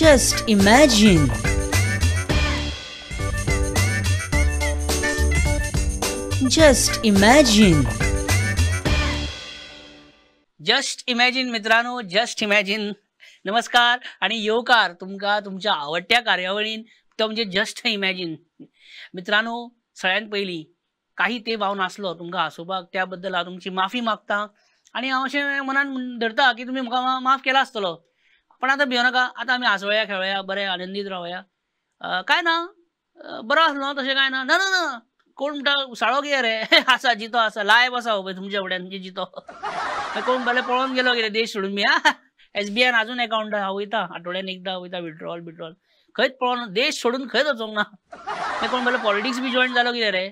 Just imagine. Just imagine. Just imagine मित्रांनो, just imagine. नमस्कार आणि येवकार तुमका तुमच्या आवडत्या कार्यावळीन, तो म्हणजे जस्ट इमॅजिन. मित्रांनो, सगळ्यात पहिली काही ते भाव नासलो तुमका हांसोवपाक, त्याबद्दल हांव तुमची माफी मागता. आणि हांव अशें मनान धरता की तुमी म्हाका माफ केला आसतलो, पण आतां भियो नाका. आतां आमी हांसोया, खेळया, बरे आनंदीत रावया. काय ना, बरो आसलो तशें काय ना. ना ना ना, कोण म्हणटा उसाळो कितें रे आसा जितो आसा, लायव्ह आसा हो पळय तुमच्या फुड्यान म्हणजे जितो. कोण भले पळोवन गेलो कितें देश सोडून मी. SBI अजून अकाउंट हांव वयता, आठवड्यान एकदां वयता विड्रॉल. खंयच पळोवन देश सोडून खंयच वचोंक ना. कोण भले पॉलिटिक्स बी जॉईन जालो कितें रे.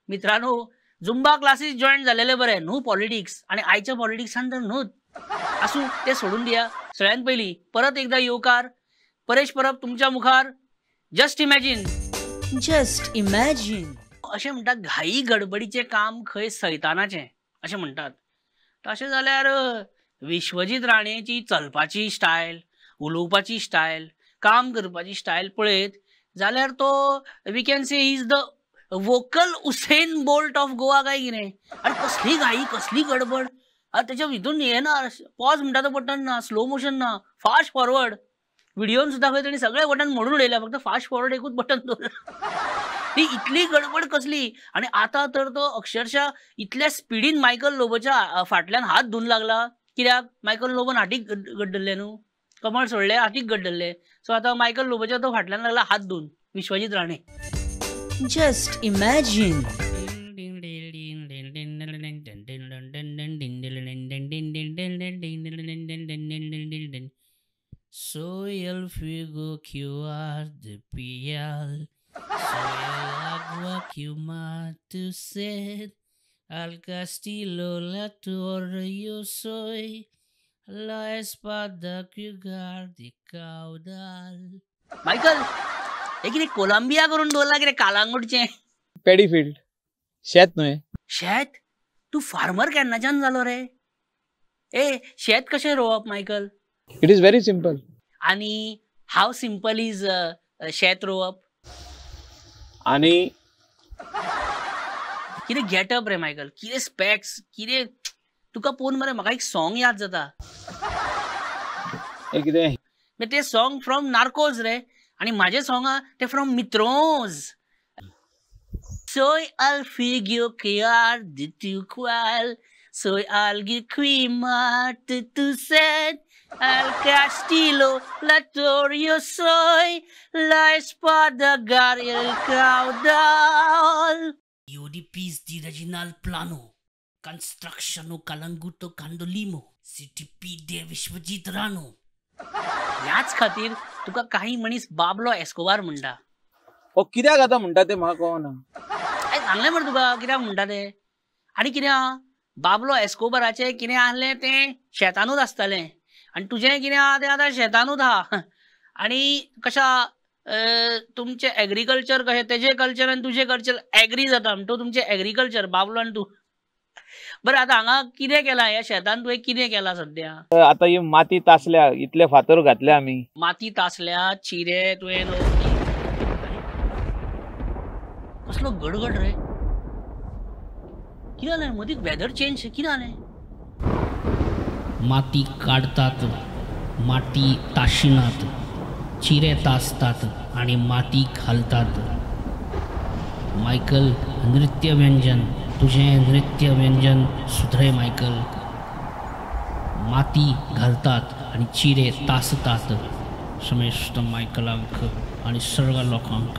मित्रांनो, झुंबा क्लासीस जॉईन झालेले बरे, न्हू पॉलिटिक्स. आणि आयच्या पॉलिटिक्सान तर न्हूच. आसूं ते सोडून दिया. सगळ्यात पहिली परत एकदा येवकार. परेश परब तुमच्या मुखार. Just imagine. Just imagine. अशें म्हणटात घाई गडबडीचें काम खंय सैतानाचें अशें म्हणटात. तशें जाल्यार विश्वजीत राणेची चलपाची स्टायल, उलोवपाची स्टायल, काम करपाची स्टायल पळयत जाल्यार तो we can say is the vocal Usain Bolt of Goa काय कितें. अरे कसली घाई, कसली गडबड. त्याच्या हितून हे ना, पॉज म्हणटा तो बटन ना, स्लो मोशन ना, फास्ट फॉरवर्ड. व्हिडिओन सुद्दां खंय ताणी सगळे बटन मोडून उडयल्या, फक्त फास्ट फॉरवर्ड एकूच बटन दवरला. ती इतली गडबड कसली. आणि आता तर तो अक्षरशः इतल्या स्पिडीन मायकल लोबोच्या फाटल्यान हात धुवून लागला. कित्याक मायकल लोबोन हातीक गड्डल्ले न्हू, कमळ सोडले, हातीक गड्डल्ले. सो आता मायकल लोबोच्या तो फाटल्यान लागला हात धुवून Vishwajit Rane. Just imagine. Soy el fuego que arde piel, soy el agua que mata sed, al castillo la torre yo soy, la espada que guarde caudal. Michael, हे कितें कोलंबिया करून दवरला कितें कालांगूटचें. पॅडीफिल्ड शेत न्हय. शेत? तू फार्मर केन्नाच्यान जालो रे. शेत कशें रोवप Michael. It is very simple. आणि हाऊ सिंपल इज शेत रोवप. आणि कितें गेटअप रे मायकल, कितें स्पेक्स, कितें तुका पळोवन मरे म्हाका एक सॉंग याद जाता. कितें ते सॉंग फ्रॉम नार्कोज रे. आणि माझे सॉंग ते from मित्रोज. Soy al figio que arde tu cual, soy alguien que mata tu sed, al castillo la torre yo soy, la espada guarda el caudal. UDP's the original plano, constructiono calanguto candolimo, CTP de Vishwajit राणो. याच खातीर तुका काही मनीस Bablo Escobar म्हणटा. हो कित्याक आतां म्हणटा ते म्हाका कळना. सांगलें मरे तुका कित्याक म्हणटा ते. आनी कितें बाबलो एस्कोबाराचें कितें आहलें तें शेतानूच आसतालें, आनी तुजें कितें आहा तें आतां शेतानूच आहा. आनी कशा तुमचें एग्रीकल्चर कशें, तेजें कल्चर आनी तुजें कल्चर एग्री जाता म्हणटा. तुमचें एग्रीकल्चर बाबलो आनी तूं. बरें आतां हांगा कितें केलां, ह्या शेतान तुवें कितें केलां सद्या. आतां ही माती तासल्या, इतले फातर घातले आमी. माती तासल्या, चिरे तुवें कसलो गडगड रे. कितें जालें मदींच वेदर चेंज कितें जालें. माती काढतात, माती ताशिनात, चिरे तासतात आणि माती घालतात. मायकल, नृत्य व्यंजन, तुझें नृत्य व्यंजन सुधरे मायकल. माती घालतात आणि चिरे तासतात. समेस्त मायकलांक आणि सर्व लोकांक.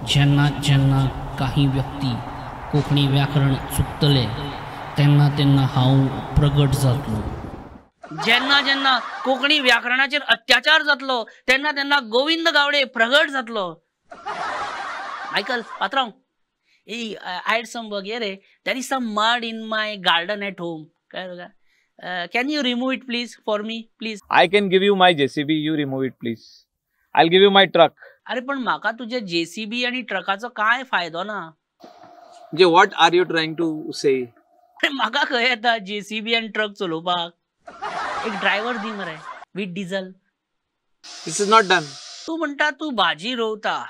जेन्ना जेन्ना काही व्यक्ती कोंकणी व्याकरण चुकतले तेन्ना तेन्ना हांव प्रगट जातलो. जेन्ना जेन्ना कोंकणी व्याकरणाचेर अत्याचार जातलो तेन्ना तेन्ना गोविंद गावडे प्रगट जातलो. मायकल पात्रांव, I had some work here. There is some mud in my garden at home. Can you remove it please for me, please? I can give you my JCB. You remove it, please. I'll give you my truck. अरे पण म्हाका तुझे JCB आणि ट्रकाचो काय फायदो ना. म्हणजे what are you trying to say? म्हाका खंय येता JCB आणि ट्रक चलोवपाक. एक ड्रायव्हर दी मरे with diesel. This is not done. तू म्हणता तू भाजी रोवता.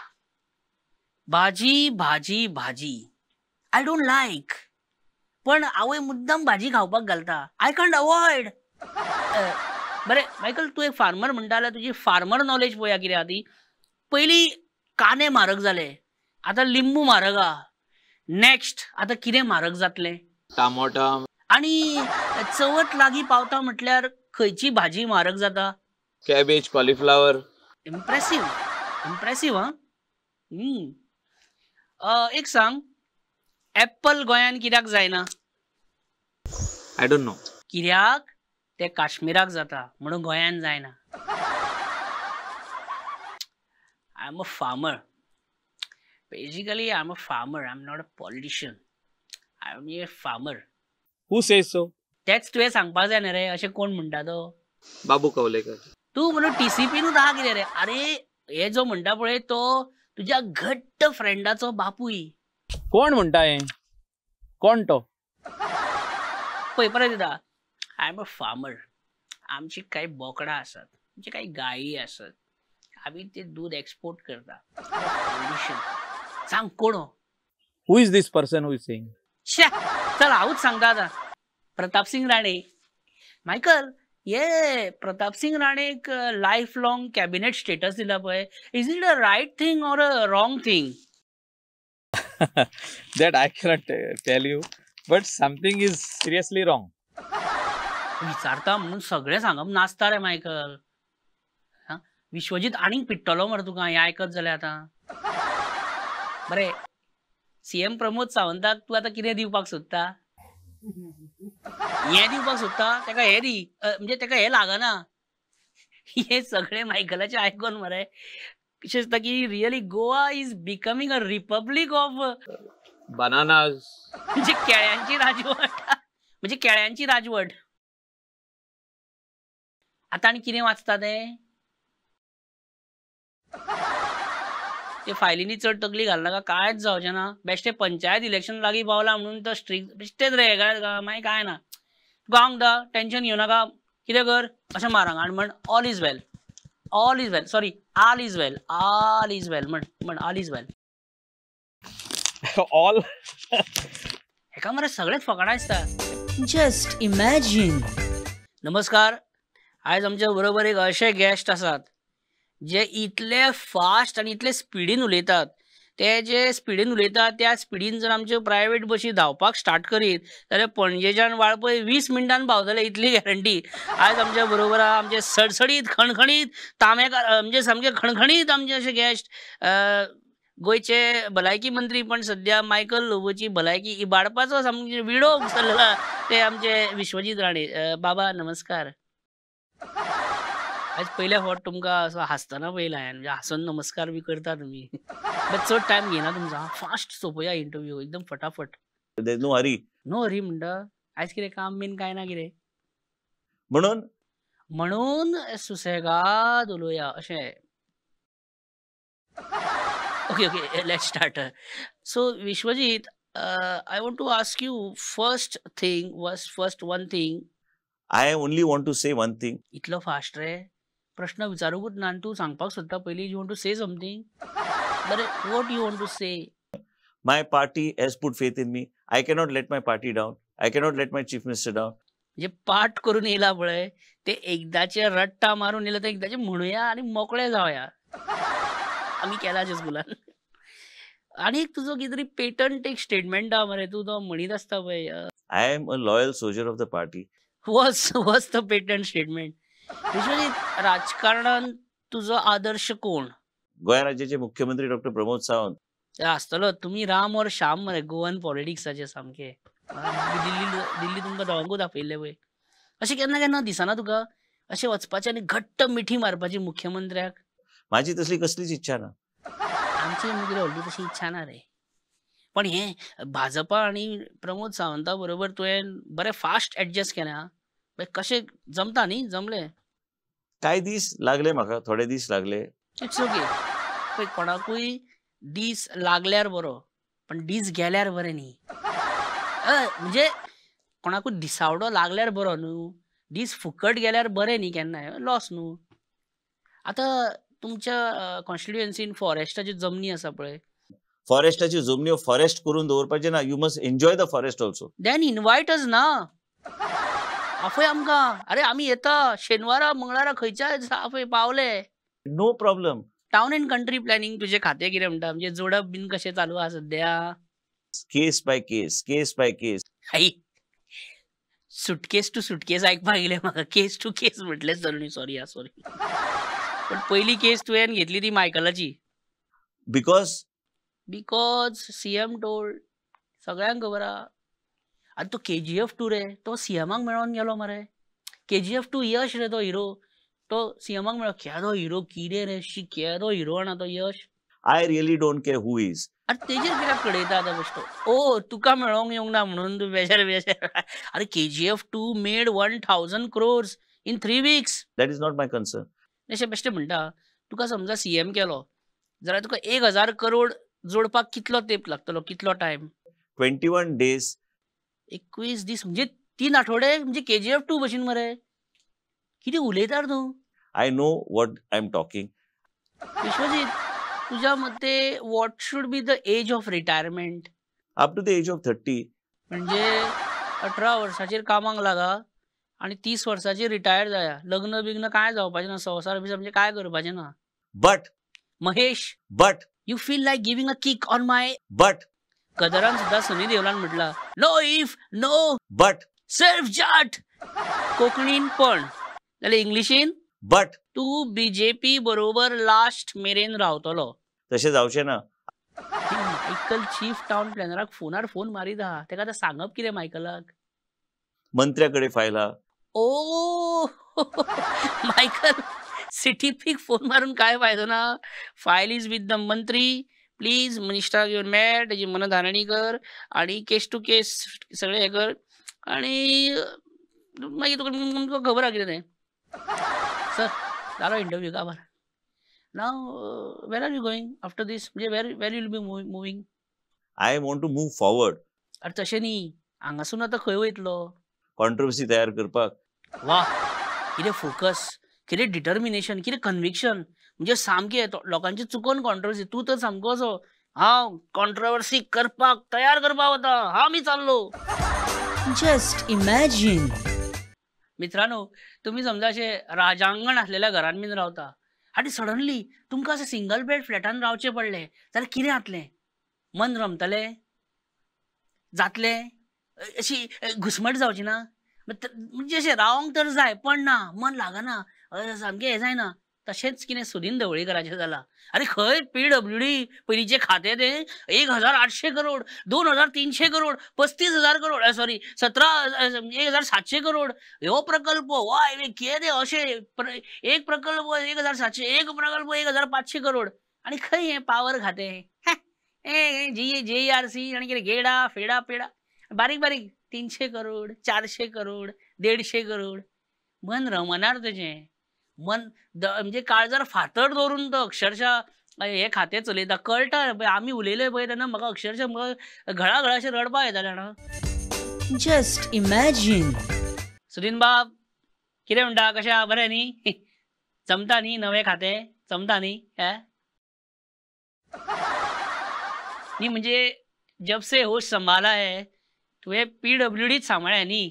भाजी भाजी भाजी आय डोंट लाईक, पण आवय मुद्दाम भाजी खावपाक घालता. I can't avoid. बरे मायकल, तू एक फार्मर म्हणटा जाल्यार तुजी फार्मर नॉलेज पळया कितें आहा ती. पयलीं कांदे म्हारग जाले, आतां लिंबू म्हारग आहा. नेक्स्ट आतां कितें म्हारग जातलें? Tomato. आणि चवथ लागीं पावता म्हटल्यार खंयची भाजी म्हारग जाता? Cabbage, cauliflower. इम्प्रेसिव्ह हा. एक सांग, ऍपल गोंयान कित्याक जायना? I don't know. कित्याक ते काश्मीराक जाता म्हणून गोंयान जायना. I am a farmer. Basically I am a farmer. I am not a politician. I am a farmer. Who says so? तेच तुवें सांगपाक जाय न्ही रे, अशें कोण म्हणटा तो? Babu Kavlekar. तू म्हणून TCPनूच आहा कितें रे? अरे हे जो म्हणटा पळय तो तुज्या घट्ट फ्रेंडाचो बापूय. कोण म्हणता हे? कोण तो? पळय परत येता. I am a farmer. आमची काही बोकडां आसात, आमची काही गायी आसात. आम्ही ते दूध एक्सपोर्ट करता. सांग कोण? Who is this person who is saying? चल हांवूच सांगता आतां. प्रताप सिंग राणे. मायकल, ये प्रताप सिंग राणेक लायफ लॉंग कॅबिनेट स्टेटस दिला पळय. Is it a right thing or a wrong thing? That I cannot tell you, but something is seriously wrong. विचारता म्हणून सगळे सांगप नासता रे मायकल. विश्वजीत आनीक पिट्टलो मरे तुका हें आयकत जाल्यार आतां. बरें, CM प्रमोद सावंताक तूं आतां कितें दिवपाक सोदता? हें दिवपाक सोदता? तेका हें दी, म्हणजे तेका हें लागना. हे सगळे मायकलाचे आयकून मरे कशें दिसता की really Goa is becoming a republic of Bananas. म्हणजे केळ्यांची राजवट. म्हणजे केळ्यांची राजवट. आता आणि कितें वाचता ते फायलींनी चड तकली घालनाका, कांयच जावचें ना. बेश्टे पंचायत इलेक्शन लागीं पावला म्हणून तो स्ट्रीक बेश्टेच रे, मागीर काय ना. तुका हांव म्हणटा टेन्शन घेवं नाका, कितें कर अशें मारांग आनी म्हण all is well. All is well, sorry all is well. All is वेल म्हण ऑल इज वेल. All. हेका मरे सगळेच फकाणां दिसता. Just imagine. नमस्कार. आयज आमच्या बरोबर एक असे गेस्ट आसात जे इतले फास्ट आणि इतले स्पिडीन उलयतात. ते जे स्पिडीन उलयतात त्या स्पिडीन जर आमच्यो प्रायवेट बसी धांवपाक स्टार्ट करीत जाल्यार पणजेच्यान वाळपय 20 मिनटान पावतले, इतली गॅरंटी. आयज आमच्या बरोबर आमचे सडसडीत खणखणीत तामेकार, म्हणजे सामके खणखणीत आमचे असे गेस्ट, गोयचे भलायकी मंत्री पण सध्या मायकल लोबोची भलायकी इबाडपाचो सामके विडो उचललेला ते आमचे विश्वजीत राणे. बाबा नमस्कार. आज पहिल्या फावट तुमका असं हसताना पळयला हांवें, म्हणजे हसून नमस्कार बी करता तुमी. चड टायम घेना तुमचा. फास्ट सोंपया इंटरव्यू एकदम फटाफट. There's no hurry. No Hari म्हणटा. आयज कितें काम बीन काय ना कितें? म्हणून सुसेगाद उलोवया अशें. Okay let's start. So Vishwajit, I want to ask you first one thing. I only want to say one thing. इतलो फास्ट रे? प्रश्न विचारूकूच ना आनी तूं सांगपाक सोदता पयलीं. You want to say something? बरें, what you want to say? My party has put faith in me. I cannot let my party down. I cannot let my chief minister down. म्हणजे पाठ करून येयला पळय ते एकदाचे रट्टा मारून येयला तर एकदाचे म्हणुया आणि मोकळे जावया. आम्ही केलाचे स्कुलान. आणि तुजो कितें तरी पेटंट एक स्टेटमेंट आहा मरे, तूं तो म्हणीत आसता पळय. I am a loyal soldier of the party. Was the patent statement. Vishwajit, राजकारणान तुजो आदर्श कोण? गोंय राज्याचे मुख्यमंत्री डॉक्टर प्रमोद सावंत. आसतलो. तुम्ही राम और श्याम मरे गोवन पॉलिटिक्साचे सामके. दिल्ली तुमकां दोगांकूच आपयल्ले पळय. अशें केन्ना केन्ना दिसना तुका अशें वचपाचें आनी घट्ट मिठी मारपाची मुख्यमंत्र्याक? माझी तसली कसलीच इच्छा ना. आमची मुगेली व्हडली तशी इच्छा ना रे. पण हे भाजपा आणि प्रमोद सावंता बरोबर तुवें बरें फास्ट एडजस्ट केलें. कशें जमता न्ही? जमले? काय दीस लागले म्हाका, थोडे दीस लागले. It's okay. पळय, कोणाकूय दीस लागल्यार बरो, पण दीस गेल्यार बरें न्ही. म्हणजे कोणाकूय दिसावडो लागल्यार बरो न्हू, दीस फुकट गेल्यार बरें न्ही केन्नाय, लॉस न्हू. आता तुमच्या कॉन्स्टिट्युएन्सीन फॉरेस्टाची जमनी आसा पळय, फॉरेस्टाची जमनी फॉरेस्ट करून दवरपाचे ना. You must enjoy the forest also. Then invite us ना. आपय आमकां, अरे आमी येता शेनवारा मंगळारा खंयच्या दिसा आपय पावले. No problem. Town and country planning तुजें खातें कितें म्हणटा, म्हणजे जोडप बीन कशें चालू आहा सध्या? Case by case, case by case. I suitcase to suitcase आयकपाक येयलें म्हाका. केस टू केस म्हटलें सॉरी सॉरी. पण पहिली केस तुवें घेतली ती मायकलाची. बिकॉज सीएम टोल्ड, सगळ्यांक खबर आहा. आनी तो KGF 2 रे, तो सीएमाक मेळोन गेलो मरे. KGF 2 यश रे तो हिरो, तो सीएमाक मेळ्ळो. केदो हिरो कितें रे, केदो हिरो आना तो Yash. I really don't care who is. अरे तेजेर कित्याक कळयता आतां बेश्टो? ओ तुका मेळोंक येवंक ना म्हणून तूं बेजार. अरे KGF 2 made 1000 crores in 3 weeks. That is not my concern. अशें बेश्टें म्हणटा. तुका समजा सीएम केलो जाल्यार तुका 1000 crore जोडपाक कितलो तेंप लागतलो, कितलो टायम? 21 days. 21 दीस म्हणजे 3 आठवडे, म्हणजे KGF 2 भशेन मरे. कितें उलयता रे तूं? I know what I am talking. Vishwajit, तुझ्या मते what should be the age of retirement? Up to the age of 30. म्हणजे 18 वर्साचेर कामाक लागा आणि 30 वर्साचेर रिटायर जाया. लग्न बिग्न काय जावपाचें ना, संवसार बिसार म्हणजे काय करपाचें ना. But Mahesh, you feel like giving a kick on my. कदरान सुद्धा सनी देवलान म्हटला, no if no but self Jat. कोंकणीन पण, जाल्यार इंग्लिशीन बट. तू BJP बरोबर लास्ट मेरेन रावतलो. तशें जावचें ना. मायकल चीफ टाउन प्लॅनराक फोनार फोन मारीत आहा. तेका आतां सांगप कितें मायकलाक? मंत्र्या कडेन फायल आहा. ओ मायकल, सिटीपीक फोन मारून काय फायदो ना. फायल इज विथ द मंत्री. प्लीज मिनिस्टराक घेवन मेळ, तेजी मनधारणी कर आणि केस टू केस सगळें हें कर. आणि मागीर तुका खबर आहा कितें तें. सर जालो इंटरव्यू, काबार. Now where are you going after this, म्हणजे where you will be moving? I want to move forward. अरे तशें न्ही, हांगासून आतां खंय वयतलो? कॉन्ट्रोवर्सी तयार करपाक. वा, कितें फोकस, कितें डिटर्मिनेशन, कितें कन्विक्शन. म्हणजे सामकें लोकांची चुकोवन कॉन्ट्रोवर्सी. तूं तर सामको असो, हांव कॉन्ट्रोवर्सी करपाक तयार करपाक वता, हांव मी चाललो. Just imagine. मित्रांनो, तुम्ही समजा असे राजांगण असलेल्या घरान बीन रावता आणि सडनली तुमकां अशें सिंगल बेड फ्लॅटान रावचें पडलें जाल्यार कितें जातलें? मन रमतलें? जातलें? अशी घुसमट जावची ना? म्हणजे अशें रावंक तर जाय पण ना, मन लागना, सामकें हें जायना. तशेंच कितें सुदीन ढवळीकराचें जालां. अरे खंय PWD पयलींचे खातें तें 1800 करोड, 2300 करोड, 35,000 करोड, सॉरी 17,700 करोड. ह्यो प्रकल्प वाय कितें अशें एक प्रकल्प 1,700, एक प्रकल्प 1,500 करोड. आणि खंय हें पावर खातें? JRC आणि कितें गेडा फेडा पेडा बारीक बारीक 300 करोड, 400 करोड, 150 करोड. मन रमणार तेजें. मन म्हणजे काळजार फातर दवरून तो अक्षरशः हे खातें चलयता. कळटा आमी उलयले पळय तेन्ना म्हाका अक्षरशः घळाघळाशें रडपाक येतालें जाणा. Just imagine. सुदीन बाब कितें म्हणटा, कशें आहा? बरें न्ही? जमता न्ही नवें खातें? जमता न्ही? न्ही म्हणजे जब से होश संभाला है तुवें PWDच सांबाळ्या न्ही.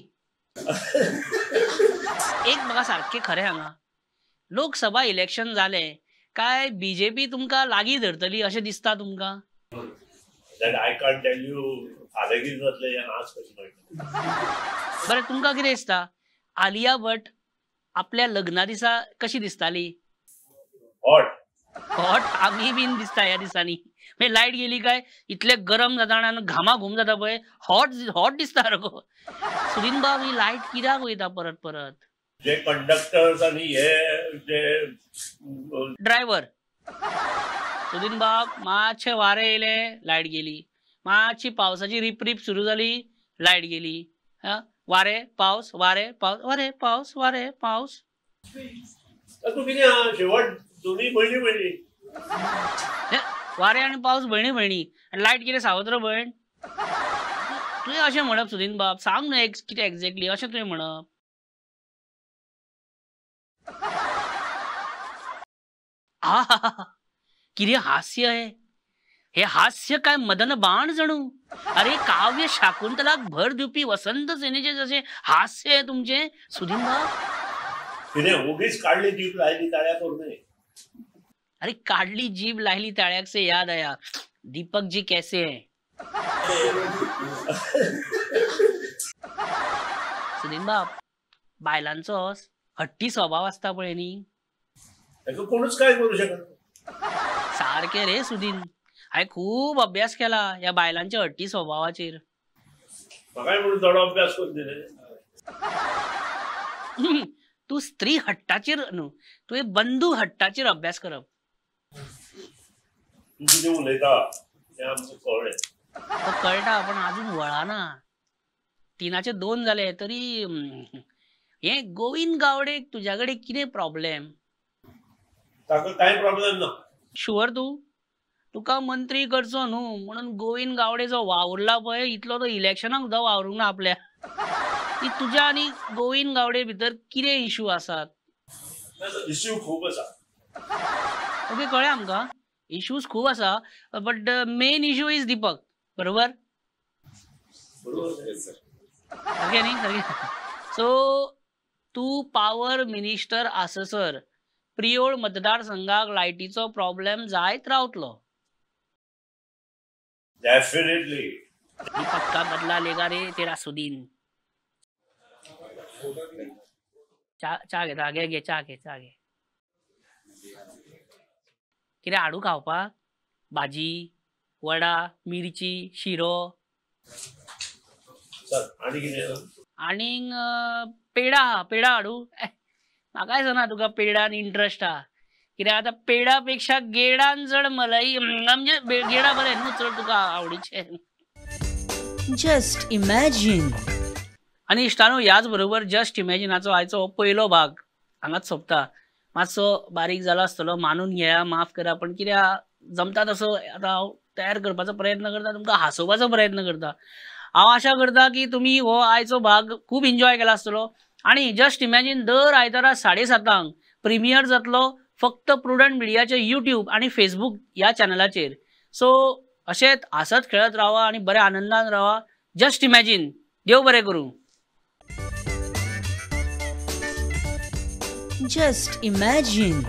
एक म्हाका सारकें खरें हांगा, लोकसभा इलेक्शन जाले काय BJP तुमकां लागीं धरतली अशें दिसता तुमकां? बरें, तुमकां कितें दिसता? आलिया भट आपल्या लग्ना दिसा कशी दिसताली? हॉट. आमी बीन दिसता ह्या दिसांनी. म्हणजे लायट गेली काय इतले गरम जाता आनी घामा घुम जाता पळय, हॉट दिसता रे. सुदीन बाब, ही लायट कित्याक वयता परत परत? जे कंडक्टर्स आणि हे जे ड्रायव्हर. सुदीन बाब, मातशे वारे येयले, लायट गेली. मातशी पावसाची रिप सुरू जाली, लायट गेली. वारे पावस, वारे पावस, वारे पावस, वारे पावस. तू कितें शेवट दोन्ही बहिणी वारे आणि पाऊस बहिणी बहिणी, लायट गेले सावत्र भयण. तुवें अशें म्हणप सुदीन बाब, सांग न्हू कितें एक्झॅक्टली अशें तुवें म्हणप. आ किती हास्य आहे हे. हास्य काय मदन बाण जणू. अरे काव्य शाकुंतलाक भर दिवपी वसंत सेनेचे जसे हास्य आहे तुमचे सुधींबा. तिने उगीच काढली जीभ लायली टाळ्या करू नये. अरे काढली जीभ लायली टाळ्याक से याद आया दीपक जी कैसे है. सुधींबा बायलांचो हट्टी स्वभाव असता पळय न्ही. त्याचं कोणच काय करू शकत. सारखे रे सुधीन. हाय खूप अभ्यास केला या बायलांच्या हट्टी स्वभावाचेर. काय म्हणून थोडा अभ्यास करून दिले. तू स्त्री हट्टाचेर न्हू तुवें बंधू हट्टाचेर अभ्यास करप. तुझे उलयता ते आमचं कळ्ळें. तो कळटा पण अजून वळाना. 3चे 2 झाले तरी हे गोविंद गावडे तुझ्याकडे कितें प्रॉब्लेम. ताका काय प्रॉब्लेम ना. शुअर तुका मंत्री करचो न्हू म्हणून गोविंद गावडे जो वावुरला पळय इतलो तो इलेक्शनाक सुद्दां वावरूंक ना आपल्या. की तुझ्या आणि गोविंद गावडे भितर कितें इश्यू आसात. इश्यू खूप आसा. ओके कळ्ळें आमकां इश्यूज खूप आसा but main issue is Deepak. बरोबर सारकें न्ही सारकें. सो तू पॉवर मिनिस्टर आससर प्रियोळ मतदारसंघाक लायटीचो प्रॉब्लेम जायत रावतलो. डेफिनेटली. पक्का बदला लेगा रे तेरा सुदीन. चा घेता घे चा घे. कितें हाडू खावपाक भाजी वडा मिरची शिरो आणि कितें आनीक पेडा हाडू. म्हाकाय सांगना तुका पेडान इंट्रस्ट हा. कित्याक आतां पेडा पेक्षा गेडान चड मलाई म्हणजे गेडा बरें न्हू चड तुका आवडीचे. Just imagine. आणि इश्टानो याच बरोबर जस्ट इमॅजिनाचो आयचो पयलो भाग हांगाच सोंपता. मातसो बारीक जाला आसतलो मानून घेया माफ करा पण कित्याक जमता तसो आतां हांव तयार करपाचो प्रयत्न करता तुमकां हांसोवपाचो प्रयत्न करता. हांव आशा करता की तुमी हो आयचो भाग खूब एन्जॉय केला आसतलो. आणि जस्ट इमॅजिन दर आयतारा 7:30 प्रिमियर जातलो फक्त प्रुडंट मिडियाच्या यूट्यूब आणि फेसबुक ह्या चॅनलाचेर. सो अशेंच हसत खेळत रावा आणि बऱ्या आनंदान रावा. Just imagine. देव बरें करूं. Just imagine.